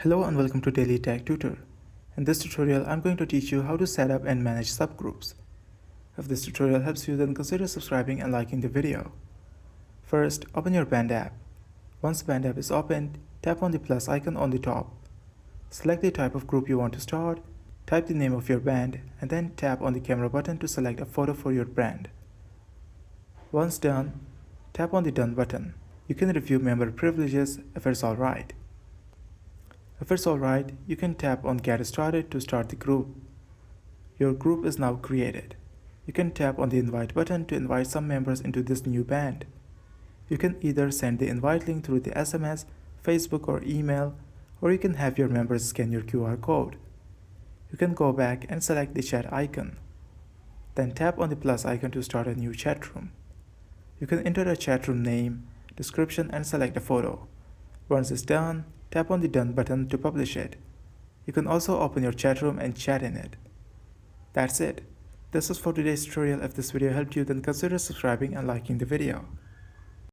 Hello and welcome to Daily Tech Tutor. In this tutorial, I'm going to teach you how to set up and manage subgroups. If this tutorial helps you, then consider subscribing and liking the video. First, open your Band app. Once Band app is opened, tap on the plus icon on the top. Select the type of group you want to start, type the name of your band, and then tap on the camera button to select a photo for your brand. Once done, tap on the Done button. You can review member privileges if it's alright. If it's alright, you can tap on Get Started to start the group. Your group is now created. You can tap on the Invite button to invite some members into this new band. You can either send the invite link through the SMS, Facebook, or email, or you can have your members scan your QR code. You can go back and select the chat icon. Then tap on the plus icon to start a new chat room. You can enter a chat room name, description, and select a photo. Once it's done, tap on the Done button to publish it. You can also open your chat room and chat in it. That's it. This was for today's tutorial. If this video helped you, then consider subscribing and liking the video.